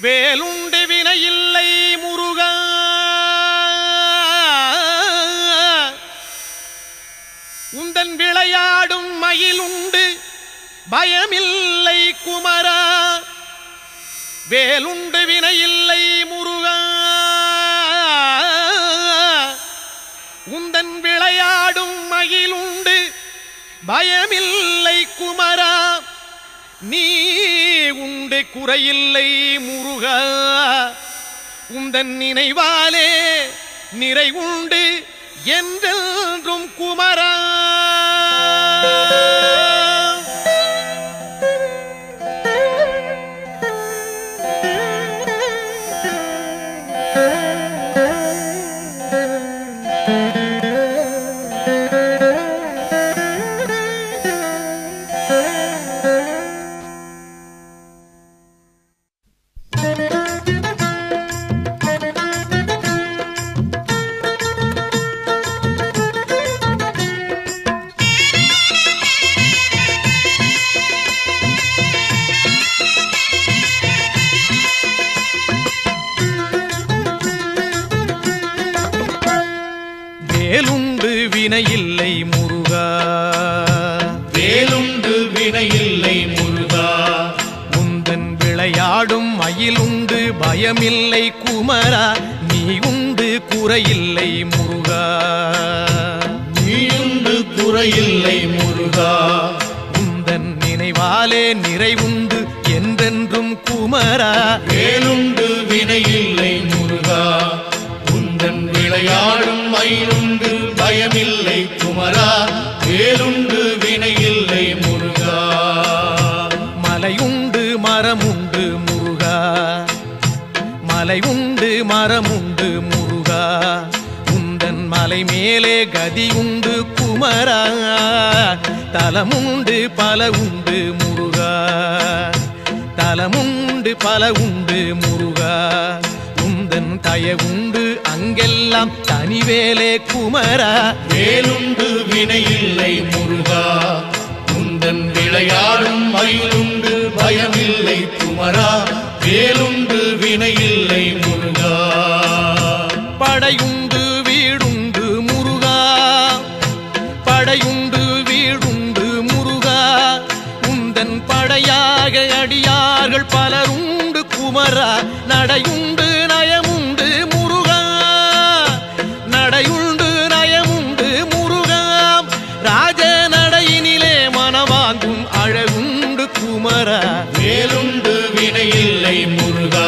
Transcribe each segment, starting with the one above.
வேலுண்டு வினையில்லை முருகா, உந்தன் விளையாடும் மயிலுண்டு பயமில்லை குமரா. வேலுண்டு வினையில்லை முருகா, உந்தன் விளையாடும் மயிலுண்டு பயமில்லை குமரா. நீ உண்டு குறையில்லை முருகா, உந்தன் நினைவாலே நிறைவுண்டு என்றென்றும் குமரா. வேலுண்டு வினையில்லை முருகா, வேலுண்டு வினையில்லை முருகா, உந்தன் விளையாடும் மயிலுண்டு பயமில்லை குமரா. நீ உண்டு குறையில்லை முருகா, நீயுண்டு குறையில்லை முருகா, உந்தன் நினைவாலே நிறைவுண்டு என்றென்றும் குமரா. வேலுண்டு வினையில்லை முருகா, உந்தன் விளையாடும் மயிலுண்டு பயமில்லை குமரா. வேலுண்டு வினையில்லை முருகா, மலையுண்டு மரமுண்டு முருகா, மலையுண்டு மரமுண்டு முருகா, உந்தன் மலை மேலே கதியுண்டு குமரா. தலமுண்டு பல உண்டு முருகா, தலமுண்டு பல உண்டு முருகா, உந்தன் தயவுண்டு அங்கெல்லாம் தனிவேலே குமரா. வேலுண்டு வினையில்லை முருகா, உந்தன் விளையாடும் மயிலுண்டு பயமில்லை குமரா. வேலுண்டு வினையில்லை முருகா, படையுண்டு வீடுண்டு முருகா, படையுண்டு வீடுண்டு முருகா, உந்தன் படையாக அடியார்கள் பலருண்டு குமரா. நடையுண்டு நயமுண்டு முருகா, நடையுண்டு நயமுண்டு முருகா, ராஜ நடையினிலே மனவாங்கும் அழகுண்டு குமரா. வேலுண்டு வினையில்லை முருகா,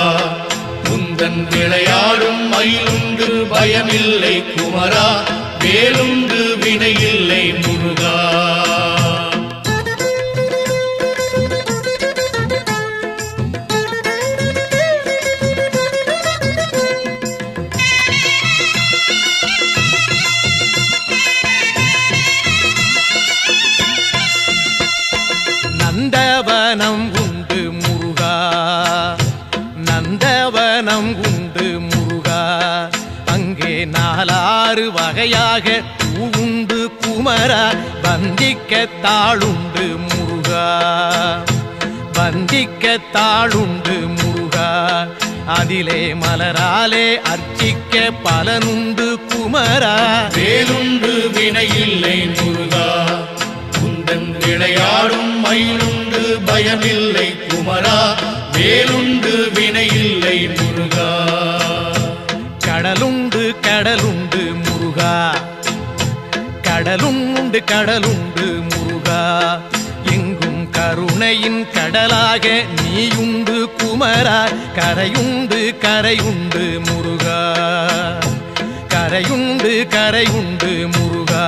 உந்தன் விளையாடும் மயிலுண்டு பயமில்லை குமரா. வேலுண்டு வினையில்லை முருகா, நந்தவனம் உண்டு முருகா, நந்தவனம் உண்டு முருகா, அங்கே நாலாறு வகையாக பூவுண்டு குமரா. வந்திக்க தாளுண்டு முருகா, வந்திக்க தாளுண்டு முருகா, அதிலே மலராலே அர்ச்சிக்க பலனுண்டு குமரா. வேலுண்டு வினையில்லை முருகா, உந்தன் விளையாடும் மயிலுண்டு பயமில்லை குமரா. வேலுண்டு வினையில்லை முருகா, கடலுண்டு கடலுண்டு முருகா, கடலுண்டு கடலுண்டு முருகா, எங்கும் கருணையின் கடலாக நீயுண்டு குமரா. கரையுண்டு கரையுண்டு முருகா, கரையுண்டு கரையுண்டு முருகா,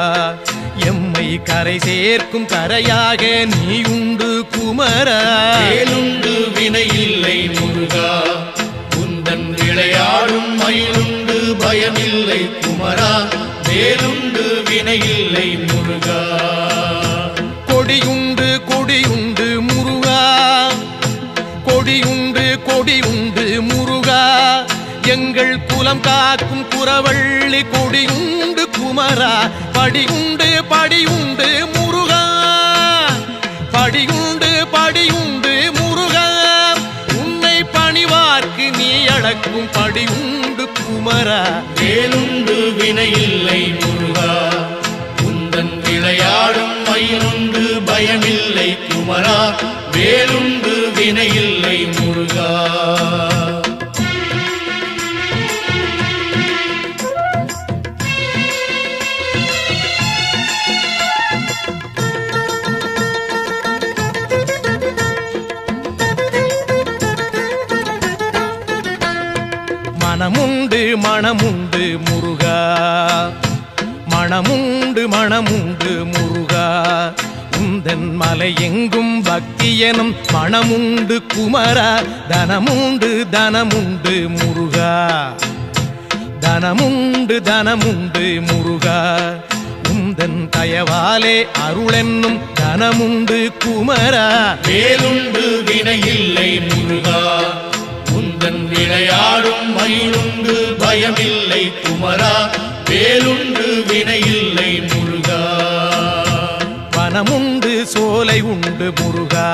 எம்மை கரை சேர்க்கும் கரையாக நீயுண்டு குமரா. வேலுண்டு வினையில்லை முருகா, உந்தன் விளையாடும் மயிலுண்டு பயமில்லை குமரா. வேலுண்டு வினையில்லை முருகா, கொடியுண்டு கொடியுண்டு முருகா, கொடியுண்டு கொடியுண்டு முருகா, எங்கள் குலம் காக்கும் குறவள்ளி கொடியுண்டு குமரா. படியுண்டு படியுண்டு முருகா, படியுண்டு படியுண்டு முருகா, உன்னை பணிவார்க்கு எங்கும் படி உண்டு குமரா. வேலுண்டு வினையில்லை முருகா, உந்தன் விளையாடும் மயிலுண்டு பயமில்லை குமரா. வேலுண்டு வினையில்லை முருகா. மனமுண்டு மனமுண்டு முருகா, மனமுண்டு மனமுண்டு முருகா. உந்தன் மலை எங்கும் பக்தி எனும் மனமுண்டு குமரா. தனமுண்டு தனமுண்டு முருகா, தனமுண்டு தனமுண்டு முருகா. உந்தன் தயவாலே அருளென்னும் தனமுண்டு குமரா. வேலுண்டு வினையில்லை முருகா, உந்தன் விளையாடும் மயிலுண்டு பயமில்லை குமரா. வேலுண்டு வினையில்லை முருகா. வனமுண்டு சோலை உண்டு முருகா,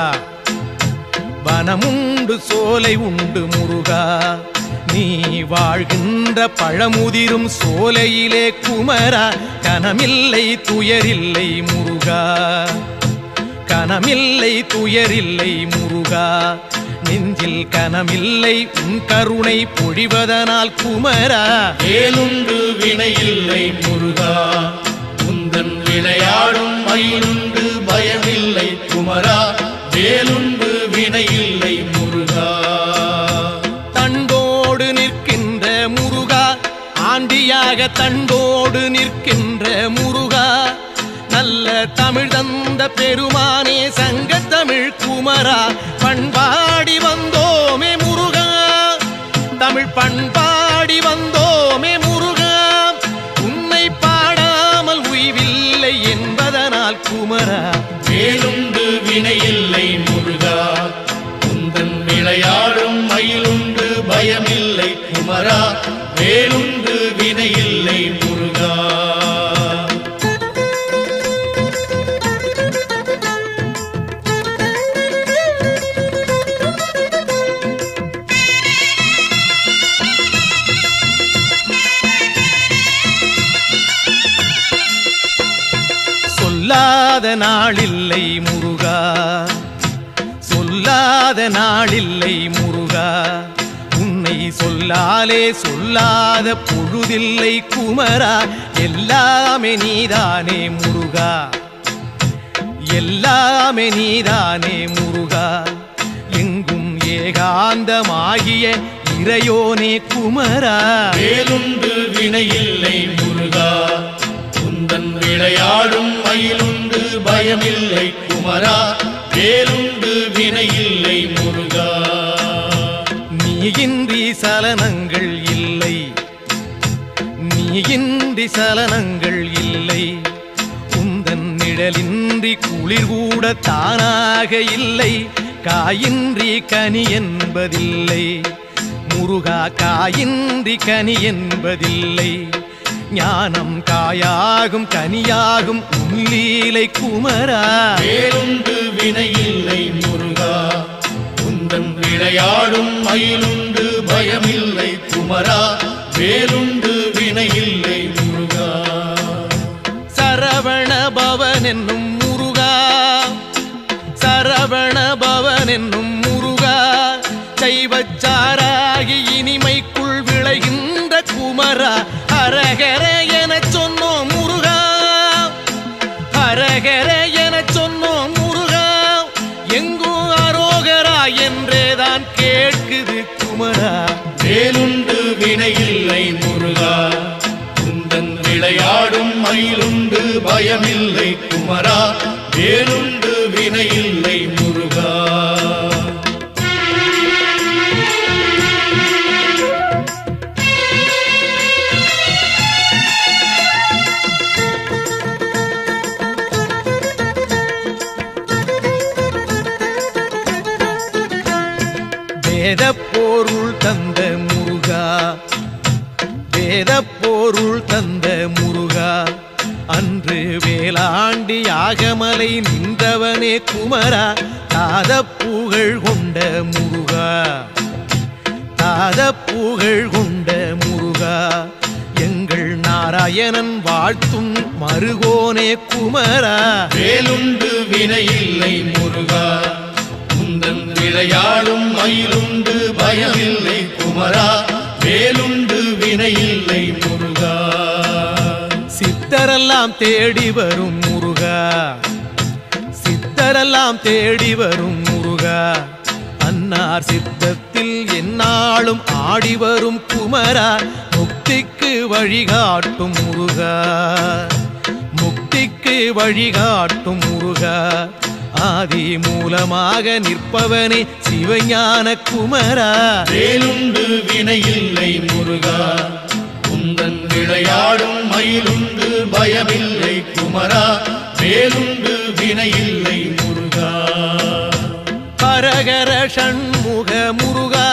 வனமுண்டு சோலை உண்டு முருகா. நீ வாழ்கின்ற பழமுதிரும் சோலையிலே குமரா. கனமில்லை துயரில்லை முருகா, கனமில்லை துயரில்லை முருகா. நெஞ்சில் கனமில்லை உன் கருணை பொழிவதனால் குமரா. வேலுண்டு வினையில்லை முருகா, உந்தன் விளையாடும் மயிலுண்டு பயமில்லை குமரா. வேலுண்டு வினையில்லை முருகா. தண்டோடு நிற்கின்ற முருகா, ஆண்டியாக தண்டோடு நிற்கின்ற முருகா. நல்ல தமிழ் தந்த பெருமானே சங்க தமிழ் குமரா. பண்பாடி வந்தோமே முருகா, தமிழ் பண்பாடி வந்தோமே முருகா. உன்னை பாடாமல் உய்வில்லை என்பதனால் குமரா. வேலுண்டு வினையில்லை முருகா, உந்தன் விளையாடும் மயிலுண்டு பயமில்லை குமரா. வேலுண்டு வினையில்லை முருகா. சொல்லாத நாளில்லை முருகா, சொல்லாத நாளில்லை முருகா. உன்னை சொல்லாலே சொல்லாத பொழுதில்லை குமரா. எல்லாமே நீதானே முருகா, எல்லாமே நீதானே முருகா. எங்கும் ஏகாந்தமாகிய இறையோனே குமரா. வேலுண்டு வினையில்லை முருகா, உந்தன் விளையாடும் மயிலுண்டு பயமில்லை குமரா. வேலுண்டு வினையில்லை முருகா. நீயின்றி சலனங்கள் இல்லை, நீயின்றி சலனங்கள் இல்லை. உந்தன் நிழலின்றி குளிர் கூட தானாக இல்லை. காயின்றி கனி என்பதில்லை முருகா, காயின்றி கனி என்பதில்லை. ஞானம் காயாகும் கனியாகும் உன்லீலை குமரா. வேலுண்டு வினையில்லை முருகா, உந்தன் விளையாடும் மயிலுண்டு பயமில்லை குமரா. வேலுண்டு வினையில்லை முருகா. சரவண பவன் என்னும் முருகா, சரவண பவன் என்னும் முருகா. சைவச்சாராகி இனிமைக்குள் விளைகின்ற குமரா. ஹரஹர எனச் சொன்னோம் முருகா, ஹரஹர எனச் சொன்னோம் முருகா. எங்கும் அரோகரா என்றேதான் கேட்குது குமரா. வேலுண்டு வினையில்லை முருகா, உந்தன் விளையாடும் மயிலுண்டு பயமில்லை குமரா. வேலுண்டு வினையில்லை முருகா. வேதப்பொருள் தந்த முருகா, வேதப்பொருள் தந்த முருகா. அன்று வேளாண்டி யாகமலை நின்றவனே குமரா. தாத புகழ் கொண்ட முருகா, தாத மாறாத புகழ் கொண்ட முருகா எங்கள் நாராயணன் வாழ்த்தும் மருகோனே குமரா வேலுண்டு வினையில்லை முருகா உந்தன் விளையாடும் மயிலுண்டு பயமில்லை குமரா வேலுண்டு வினையில்லை முருகா சித்தரெல்லாம் தேடி வரும் முருகா சித்தரெல்லாம் தேடி வரும் முருகா அன்னார் சித்தத்தில் எந்நாளும் ஆடி வரும் குமரா முக்திக்கு வழிகாட்டும் முருகா முக்திக்கு வழிகாட்டும் முருகா ஆதி மூலமாக நிற்பவனே சிவஞான குமரா வேலுண்டு வினையில்லை முருகா உந்தன் விளையாடும் மயிலுண்டு பயமில்லை குமரா வேலுண்டு வினையில்லை முருகா ஹரஹர ஷண்முக முருகா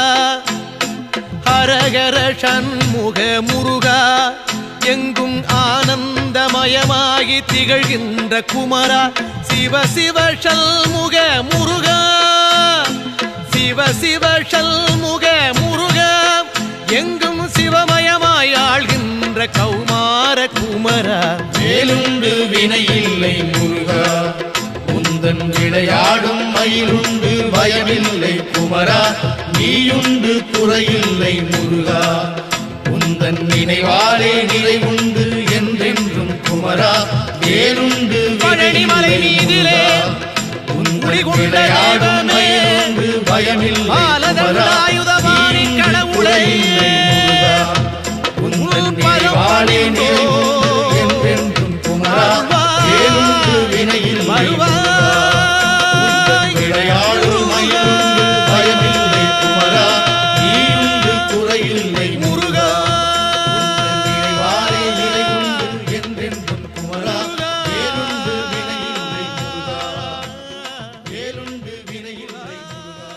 ஹரஹர ஷண்முக முருகா எங்கும் ஆனந்தமயமாகி திகழ்கின்ற குமரா சிவ சிவ ஷண்முக முருகா சிவ சிவ ஷண்முக முருகா எங்கும் சிவமயமாய் ஆள்கின்ற கௌமார குமரா வேலுண்டு வினையில்லை முருகா உந்தன் விளையாடும் மயிலுண்டு பயமில்லை குமரா நீயுண்டு குறையில்லை முருகா உந்தன் நினைவாலே நிறைவுண்டு என்றென்றும் குமரா வேலுண்டு பழனிமலை மீதிலே உந்தன் விளையாடும் மயிலுண்டு பயமில்லை குமரா நீயுண்டு குறையில்லை முருகா உந்தன் நினைவாலே நிறைவுண்டு என்றென்றும் குமரா வேலுண்டு வினையில்லை விளையாடும் மயிலுண்டு பயமில்லை குமரா நீயுண்டு குறையில்லை முருகா நினைவாலே நிலையுண்டு என்றென்றும் குமரா வேலுண்டு வினையில்லை முருகா வேலுண்டு வினையில்லை முருகா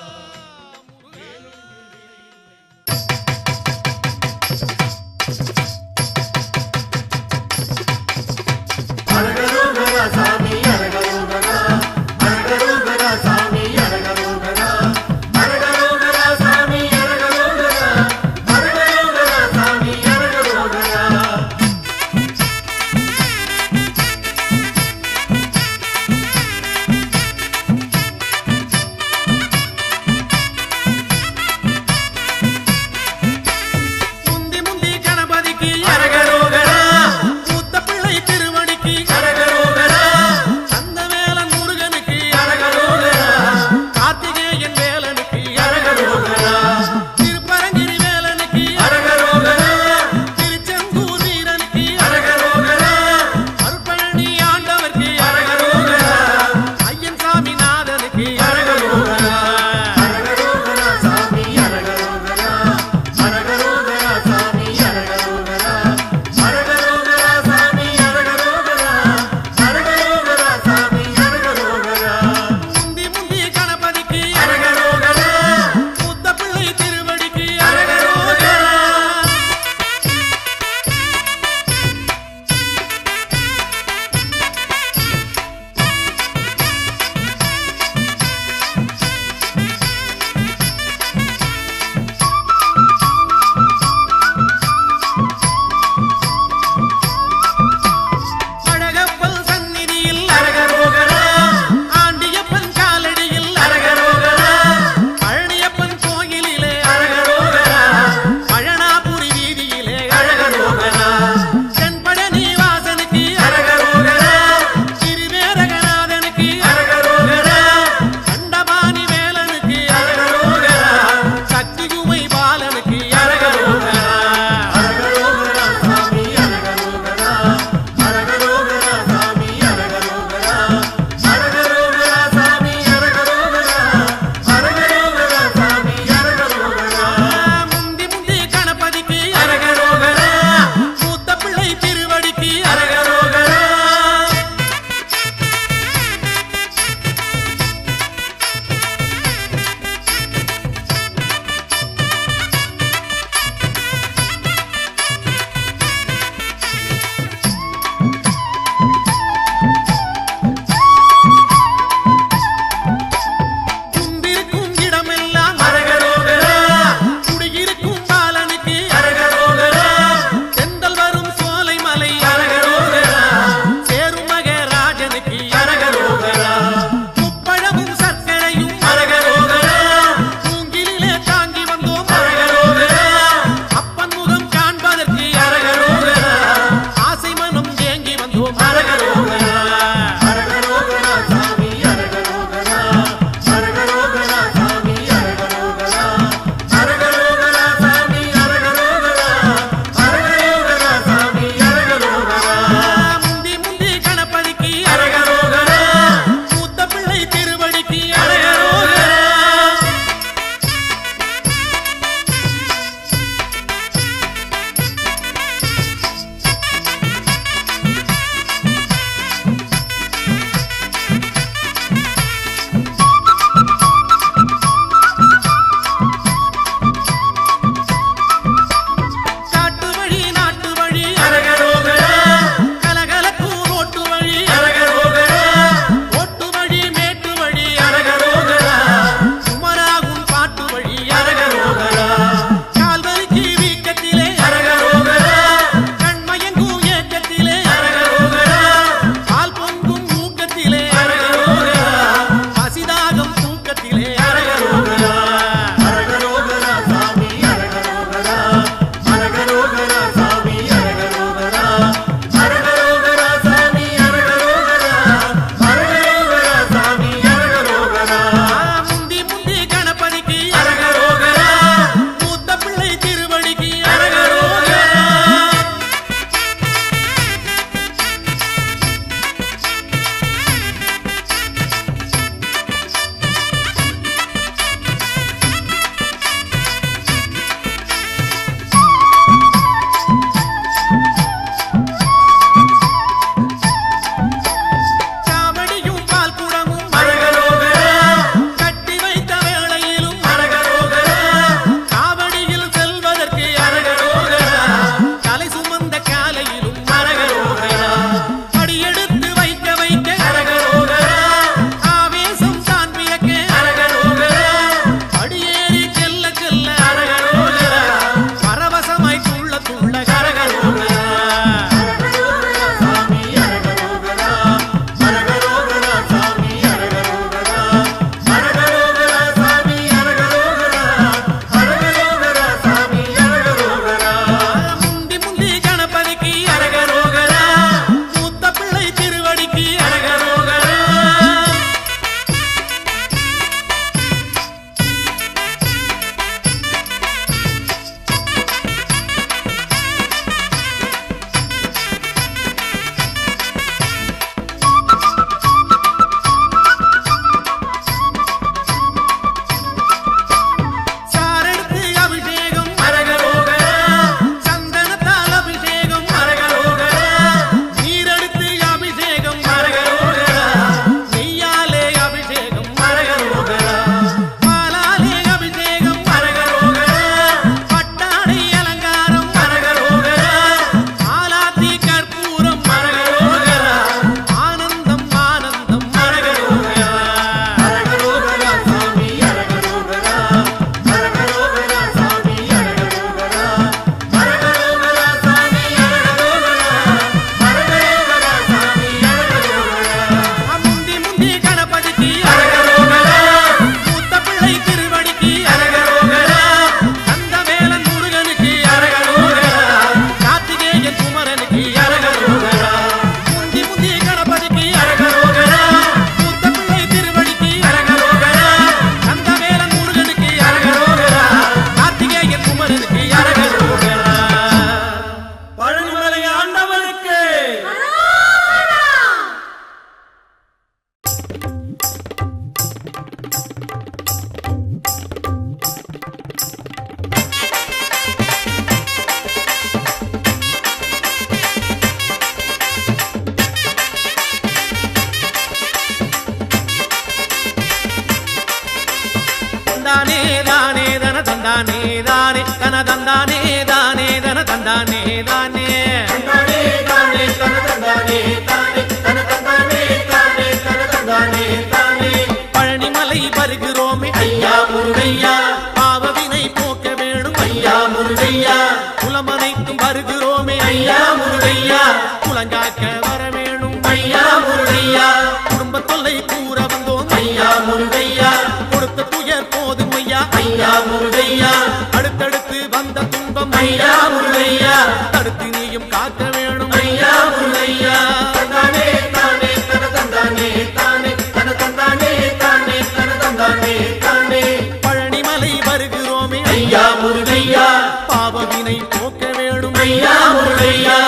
தந்தானே தானே தந்தானே தானே தன தந்தானே தானே தன தந்தானே தானே தன தந்தானே தானே பழனிமலை வருகிறோமே ஐயா முருகையா பாவவினை போக்க வேணும் ஐயா முருகையா குலமனைக்கும் வருகிறோமே ஐயா முருகையா குலங்காக்க வர வேணும் ஐயா முருகையா குடும்ப தொல்லை கூற வந்தோம் ஐயா முருகையா கொடுத்த துயர் போதும் ஐயா ஐயா முருகையா அடுத்தடுத்து வந்த துன்பம் ஐயா முருகையா தடுத்து நீயும் காக்க வேணும் ஐயா முருகையா தந்தானே தானே தன தந்தானே தானே தன தந்தானே தானே தன தந்தானே தானே பழனிமலை வருகிறோமே ஐயா முருகையா பாவவினை போக்க வேணும் ஐயா முருகையா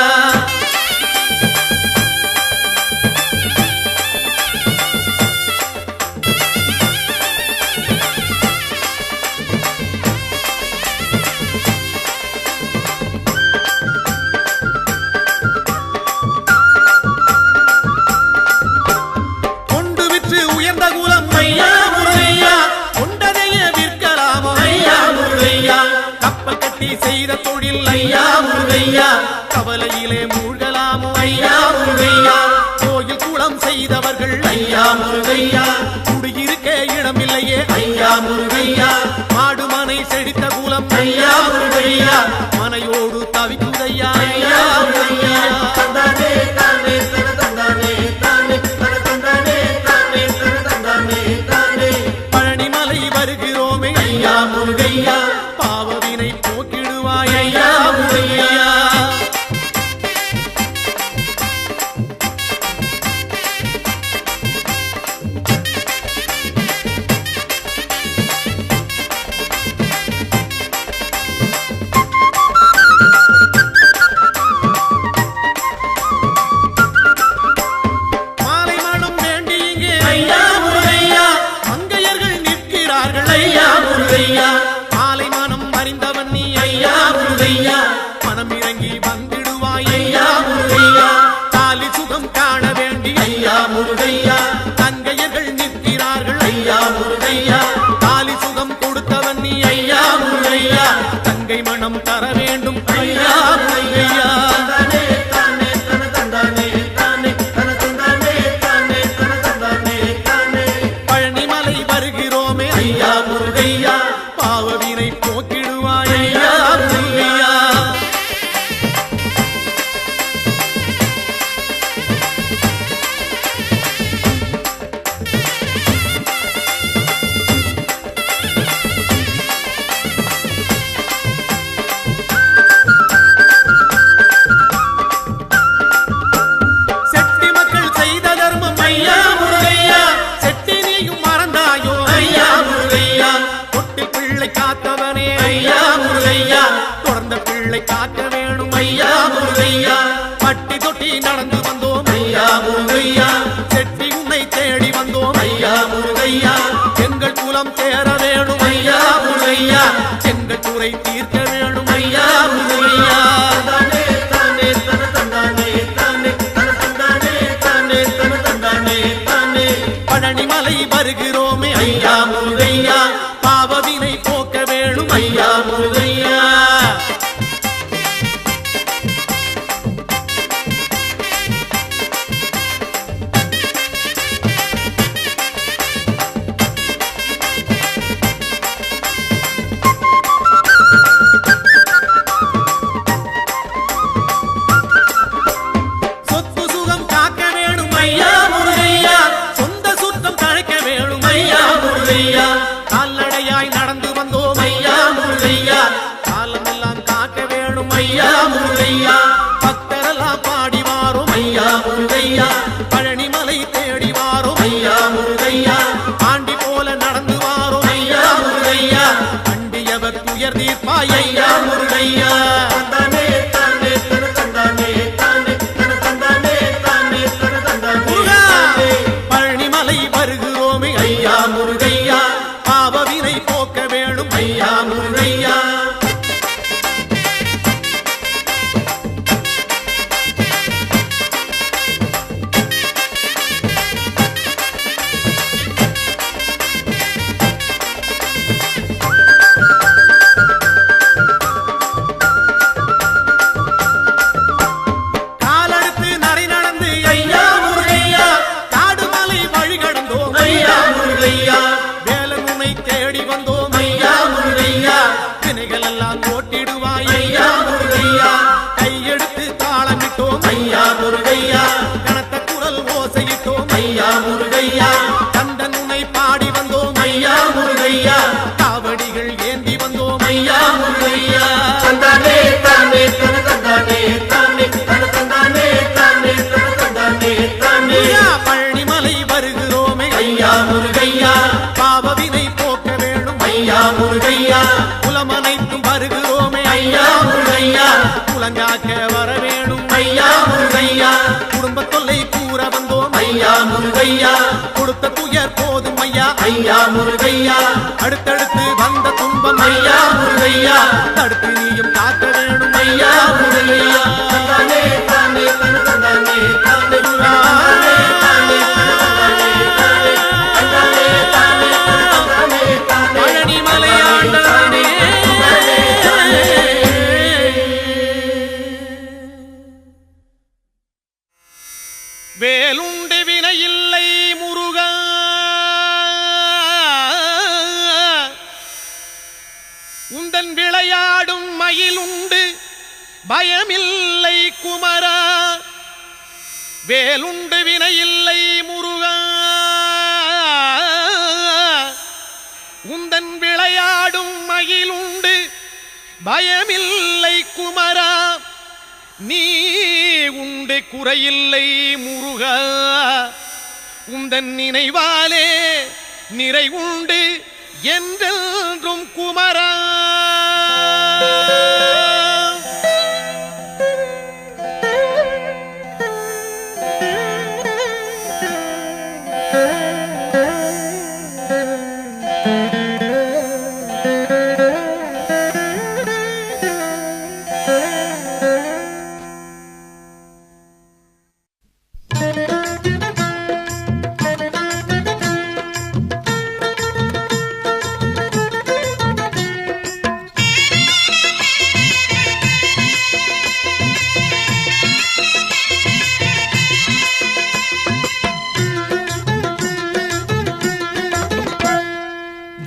கொண்டு விற்று உயர்ந்த குலம் ஐயா முருகையா கொண்டதைய விற்கலாமோ ஐயா முருகையா கப்பல் கட்டி செய்த தொழில் ஐயா முருகையா கவலையிலே மூழ்கலாமோ ஐயா முருகையா கோயில் குளம் செய்தவர்கள் ஐயா முருகையா குடியிருக்க இடமில்லையே ஐயா முருகையா மாடுமனை செழித்த குலம் ஐயா முருகையா மனையோடு தவிக்குதையா ஐயா முருகையா தந்தானே தானே தன தந்தானே தானே தன தந்தானே தானே தன தந்தானே தானே பழனிமலை வருகிறோமே ஐயா முருகையா பாவவினை போக்கிடுவாய் ஐயா முருகையா மாலை மனம் வேண்டி இங்கே ஐயா முருகையா மங்கையர்கள் நிற்கிறார்கள் ஐயா முருகையா மாலை மனம் அறிந்தவன் நீ ஐயா முருகையா மனம் இறங்கி வந்திடுவாய் ஐயா முருகையா தாலி சுகம் காண வேண்டி ஐயா முருகையா தங்கையர்கள் நிற்கிறார்கள் ஐயா முருகையா தாலி சுகம் கொடுத்தவன் நீ ஐயா முருகையா தங்கை மனம் தர வேண்டும் ஐயா முருகையா தந்தானே தானே தன தந்தானே தானே தன தந்தானே தானே தன தந்தானே தானே பழனிமலை வருகிறோமே ஐயா முருகையா பாவவினை போக்கிடுவாய் ஐயா முருகையா செட்டி மக்கள் செய்த தர்மம் ஐயா முருகையா செட்டி நீயும் மறந்தாயோ ஐயா முருகையா தொட்டி பிள்ளை காத்தவனே ஐயா முருகையா தொடர்ந்த பிள்ளை காக்க வேணும் ஐயா முருகையா பட்டி தொட்டி நடந்து வந்தோம் ஐயா முருகையா செட்டி உன்னை தேடி வந்தோம் ஐயா முருகையா எங்கள் குலம் தேர வேணும் ஐயா முருகையா எங்கள் குறை தீர்க்க வேணும் ஐயா முருகையா தந்தானே தானே தன தந்தானே தானே தன தந்தானே தானே தன தந்தானே தானே பழனிமலை வருகிறோமே ஐயா முருகையா பாவவினை போக்க வேணும் ஐயா முருகையா சொத்து சுகம் காக்க வேணும் ஐயா முருகையா சொந்த சுத்தம் தழைக்க வேணும் ஐயா முருகையா கால்நடையாய் நடந்து வந்தோம் ஐயா முருகையா காலமெல்லாம் காக்க வேணும் ஐயா முருகையா பக்தரெல்லாம் பாடி வாரோம் ஐயா முருகையா பழனிமலை தேடி வாரோம் ஐயா முருகையா ஆண்டி போல நடந்து வாரோம் ஐயா முருகையா அண்டியவர் துயர் தீர்ப்பாய் ஐயா முருகையா தந்தானே தானே தன தந்தானே தானே தன தந்தானே தானே தன தந்தானே முருகா! தானே பழனிமலை வருகிறோமே ஐயா முருகையா பாவவினை போக்க வேணும் ஐயா முருகையா ஓடி வந்தோம் ஐயா முருகையா தந்தானே தானே தன தந்தானே தானே தன தந்தானே தானே தன தந்தானே தானே ஐயா பழனிமலை வருகிறோமே ஐயா முருகையா பாவவினை போக்க வேணும் ஐயா முருகையா குலமனைத்தும் வருகிறோமே ஐயா முருகையா குலங்காக்க வர வேணும் ஐயா முருகையா குடும்ப தொல்லை கூற வந்தோம் ஐயா முருகையா கொடுத்த துயர் போதும் ஐயா ஐயா முருகையா அடுத்தடுத்து வந்த துன்பம் ஐயா முருகையா தடுத்து நீயும் காக்க வேணும் ஐயா முருகையா தந்தானே தானே தன தந்தானே தானே தானே தானே தந்தானே தானே தந்தானே தானே தந்தானே தானே பழனிமலை ஆண்டவனே வேலுண்டு வினையில்லை முருகா உந்தன் விளையாடும் மயிலுண்டு பயமில்லை குமரா வேலுண்டு வினையில்லை முருகா உந்தன் விளையாடும் மயிலுண்டு பயமில்லை குமரா நீ உண்டு குறையில்லை முருகா உந்தன் நினைவாலே நிறை உண்டு என்றென்றும் குமரா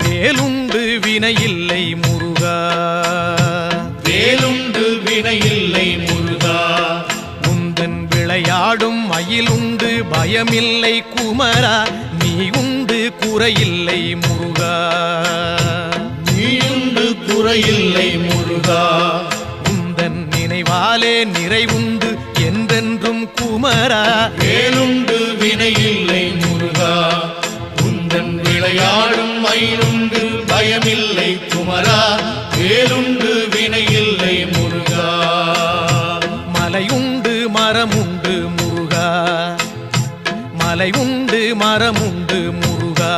வேலுண்டு வினையில்லை முருகா வேலுண்டு வினையில்லை முருகா உந்தன் விளையாடும் மயிலுண்டு பயமில்லை குமரா நீ உண்டு குறையில்லை முருகா நீயுண்டு குறையில்லை முருகா உந்தன் நினைவாலே நிறைவுண்டு என்றென்றும் குமரா வேலுண்டு வினையில்லை முருகா உந்தன் விளையாடும் மயிலுண்டு பயமில்லை குமரா வேலுண்டு வினையில்லை முருகா மலையுண்டு மரமுண்டு முருகா மலையுண்டு மரமுண்டு முருகா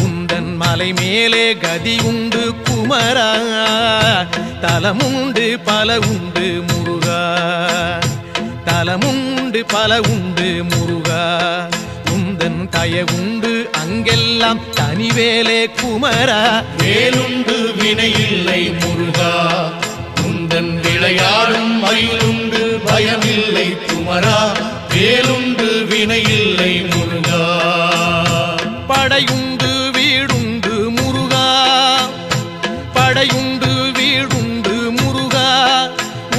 உந்தன் மலை மேலே கதி உண்டு குமரா தலமுண்டு பல உண்டு முருகா தலமுண்டு பல உண்டு முருகா உந்தன் தயவுண்டு அங்கெல்லாம் தனிவேலே குமரா வேலுண்டு வினையில்லை முருகா உந்தன் விளையாடும் மயிலுண்டு பயமில்லை குமரா வேலுண்டு வினையில்லை முருகா படையுண்டு வீடுண்டு முருகா படையுண்டு வீடுண்டு முருகா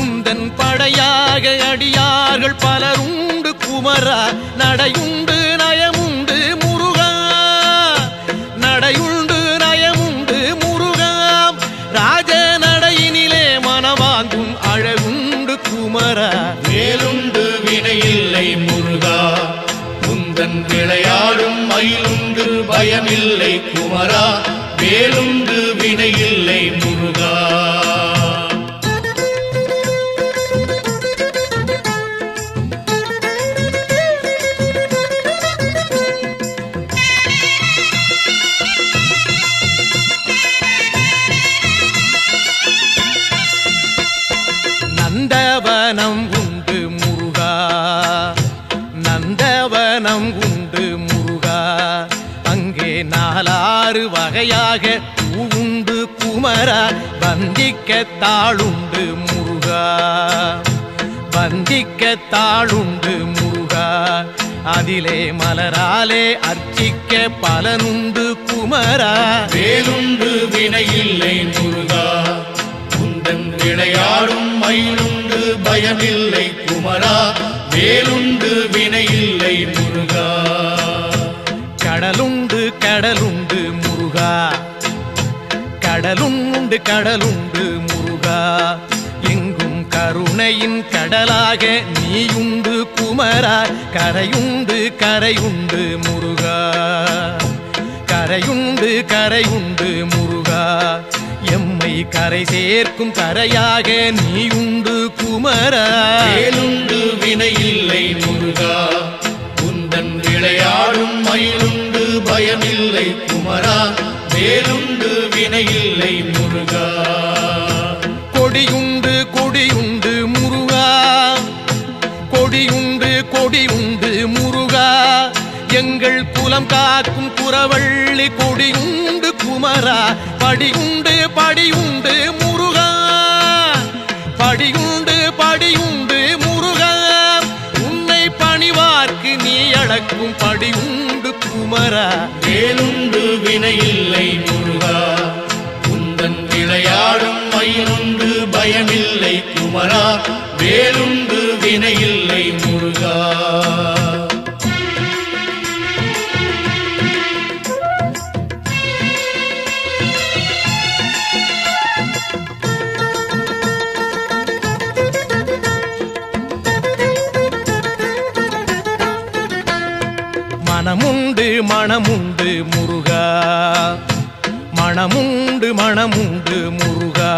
உந்தன் படையாக அடியார்கள் பலருண்டு குமரா நடையுண்டு நயமுண்டு முருகா நடையுண்டு நயமுண்டு முருகா ராஜ நடையினிலே மனவாங்கும் அழகுண்டு குமரா வேலுண்டு வினையில்லை முருகா உந்தன் விளையாடும் மயிலுண்டு பயமில்லை குமரா வேலுண்டு வினையில்லை முருகா நந்தவனம் உண்டு முருகா நந்தவனம் உண்டு முருகா அங்கே நாலாறு வகையாக பூவுண்டு குமரா வந்திக்க தாளுண்டு முருகா வந்திக்க தாளுண்டு முருகா அதிலே மலராலே அர்ச்சிக்க பலனுண்டு குமரா வேலுண்டு வினையில்லை முருகா உந்தன் விளையாடும் மயிலுண்டு பயமில்லை குமரா வேலுண்டு வினையில்லை முருகா கடலுண்டு கடலுண்டு முருகா கடலுண்டு கடலுண்டு முருகா எங்கும் கருணையின் கடலாக நீயுண்டு குமரா கரையுண்டு கரையுண்டு முருகா கரையுண்டு கரையுண்டு முருகா எம்மை கரை சேர்க்கும் கரையாக நீயுண்டு குமரா வேலுண்டு வினையில்லை முருகா உந்தன் விளையாடும் மயிலுண்டு பயமில்லை குமரா வேலுண்டு வினையில்லை முருகா கொடியுண்டு கொடியுண்டு முருகா கொடியுண்டு கொடியுண்டு முருகா எங்கள் குலம் காக்கும் குறவள்ளி கொடியுண்டு குமரா படியுண்டு படியுண்டு முருகா படியுண்டு படியுண்டு முருகா உன்னை பணிவார்க்கு நீ அளக்கும் படியுண்டு குமரா வேலுண்டு வினையில்லை முருகா உந்தன் விளையாடும் மயிலுண்டு பயமில்லை குமரா வேலுண்டு வினையில்லை முருகா மனமுண்டு மனமுண்டு முருகா மனமுண்டு மனமுண்டு முருகா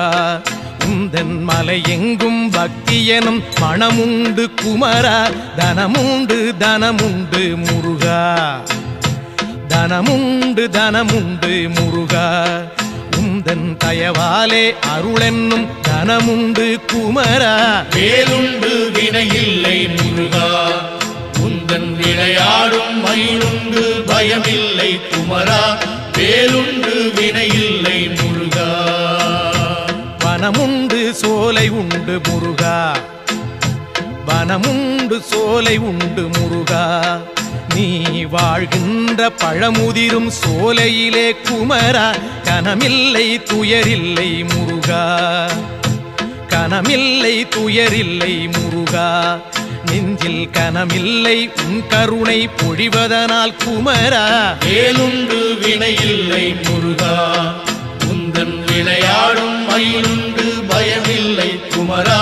உந்தன் மலை எங்கும் பக்தி எனும் மனமுண்டு குமரா தனமுண்டு தனமுண்டு முருகா தனமுண்டு தனமுண்டு முருகா உந்தன் தயவாலே அருளென்னும் தனமுண்டு குமரா வேலுண்டு வினையில்லை முருகா உந்தன் விளையாடும் மயிலுண்டு பயமில்லை குமரா வேலுண்டு வினையில்லை முருகா வனமுண்டு சோலை உண்டு முருகா வனமுண்டு சோலை உண்டு முருகா நீ வாழ்கின்ற பழமுதிரும் சோலையிலே குமரா கனமில்லை துயரில்லை முருகா கனமில்லை துயரில்லை முருகா நெஞ்சில் கனமில்லை உன் கருணை பொழிவதனால் குமரா வேலுண்டு வினையில்லை முருகா உந்தன் விளையாடும் மயிலுண்டு பயமில்லை குமரா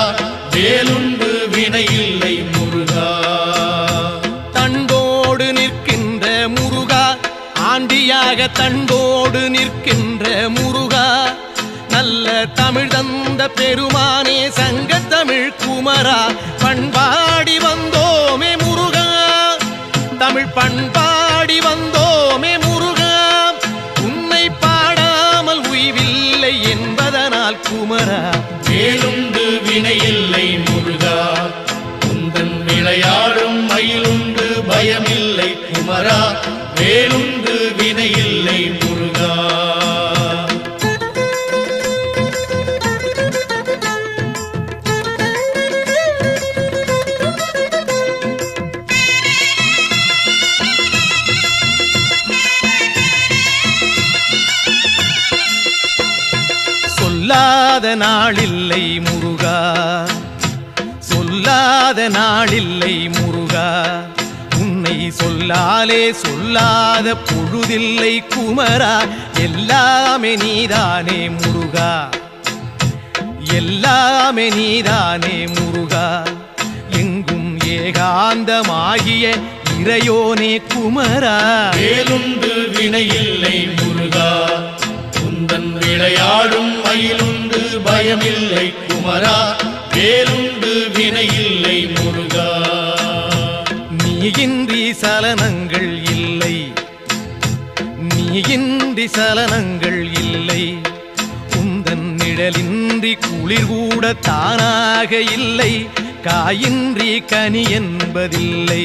வேலுண்டு வினையில்லை முருகா தண்டோடு நிற்கின்ற முருகா ஆண்டியாக தண்டோடு நிற்கின்ற முருகா நல்ல தமிழ் தந்த பெருமானே சங்க தமிழ் குமரா பண்பாடி வந்தோமே முருகா தமிழ் பண்பாடி வந்தோமே முருகா உன்னை பாடாமல் உய்வில்லை என்பதனால் குமரா வேலுண்டு வினையில்லை முருகா உந்தன் விளையாடும் மயிலுண்டு பயமில்லை குமரா வேலுண்டு வினையில்லை முருகா சொல்லாத நாளில்லை முருகா சொல்லாத நாளில்லை முருகா உன்னை சொல்லாலே சொல்லாத பொழுதில்லை குமரா எல்லாமே நீதானே முருகா எல்லாமே நீதானே முருகா எங்கும் ஏகாந்தமாகிய இறையோனே குமரா வேலுண்டு வினையில்லை முருகா உந்தன் விளையாடும் மயிலுண்டு பயமில்லை குமரா வேலுண்டு வினையில்லை முருகா நீயின்றி சலனங்கள் இல்லை நீயின்றி சலனங்கள் இல்லை உந்தன் நிழலின்றி குளிர் கூட தானாக இல்லை காயின்றி கனி என்பதில்லை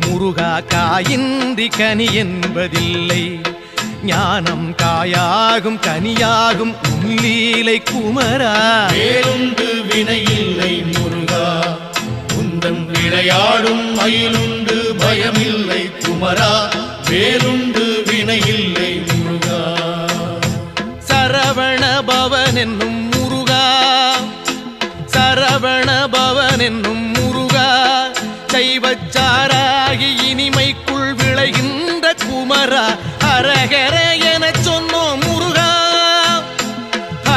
முருகா காயின்றி கனி என்பதில்லை ஞானம் காயாகும் கனியாகும் உள்ளீலை குமரா வேலுண்டு வினையில்லை முருகா உந்தன் விளையாடும் மயிலுண்டு பயமில்லை குமரா வேலுண்டு வினையில்லை முருகா சரவண பவன் என்னும் முருகா சரவண பவன் என்னும் முருகா சைவச்சாராகி இனிமைக்குள் விளைகின்ற குமரா அரகர என சொன்னோம் முருகா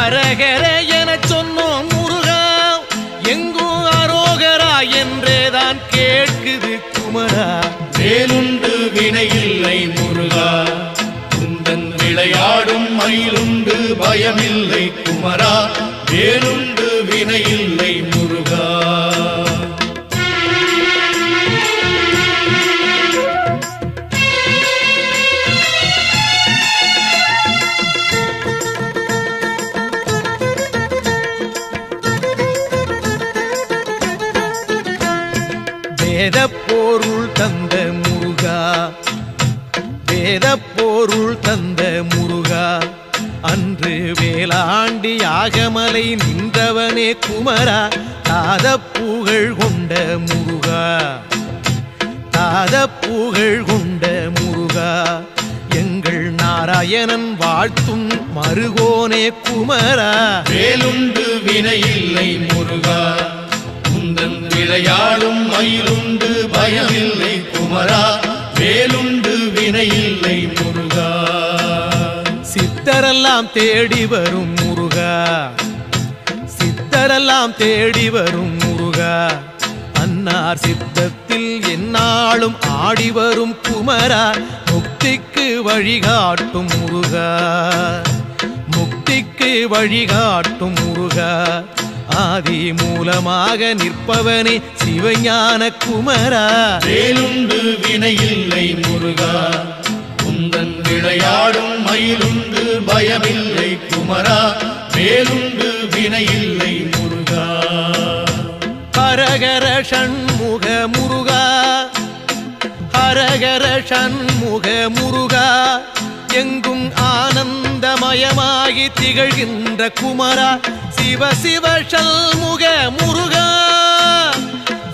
அரகர எனச் சொன்னோம் முருகா, எங்கும் அரோகரா என்றேதான் கேட்குது குமரா. வேலுண்டு வினையில்லை முருகா, உந்தன் விளையாடும் மயிலுண்டு பயமில்லை குமரா. வேலுண்டு வினையில்லை முருகா. வேதப்பொருள் தந்த முருகா, வேதப்பொருள் தந்த முருகா, அன்று வேளாண்டி யாகமலை நின்றவனே குமரா. தாதப்புகழ் கொண்ட முருகா, தாதப்புகழ் கொண்ட முருகா, எங்கள் நாராயணன் வாழ்த்தும் மருகோனே குமரா. வேலுண்டு வினையில்லை முருகா, உந்தன் விளையாடும் மயிலுண்டு பயமில்லை குமரா. வேலுண்டு வினையில்லை முருகா. சித்தரெல்லாம் தேடி வரும் முருகா, சித்தரெல்லாம் தேடி வரும் முருகா, அன்னார் சித்தத்தில் எந்நாளும் ஆடி வரும் குமரா. முக்திக்கு வழிகாட்டும் முருகா, முக்திக்கு வழிகாட்டும் முருகா, ஆதி மூலமாக நிற்பவனே சிவஞான குமரா. வேலுண்டு வினையில்லை முருகா, உந்தன் விளையாடும் மயிலுண்டு பயமில்லை குமரா. வேலுண்டு வினையில்லை முருகா. ஹரஹர ஷண்முக முருகா, ஹரஹர ஷண்முக முருகா, எங்கும் ஆனந்தமயமாகி திகழ்கின்ற குமரா. சிவ சிவ ஷண்முக முருகா,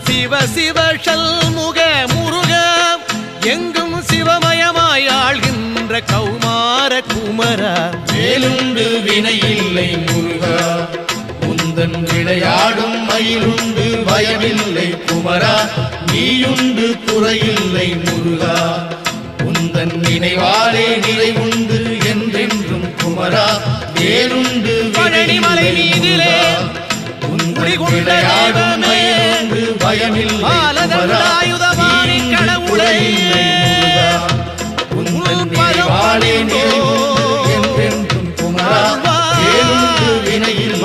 சிவ சிவ ஷண்முக முருகா, எங்கும் சிவமயமாய் ஆள்கின்ற கௌமார குமரா. வேலுண்டு வினையில்லை முருகா, உந்தன் விளையாடும் மயிலுண்டு பயமில்லை குமரா. நீயுண்டு குறையில்லை முருகா, உந்தன் நினைவாலே நிறைவுண்டு என்றென்றும் குமரா. வேலுண்டு பழனிமலை மீதிலே உந்தன் விளையாடும் மயிலுண்டு பயமில்லை குமரா. நீயுண்டு குறையில்லை முருகா, உந்தன் நினைவாலே நிறைவுண்டு என்றென்றும் குமரா. வேலுண்டு வினையில்லை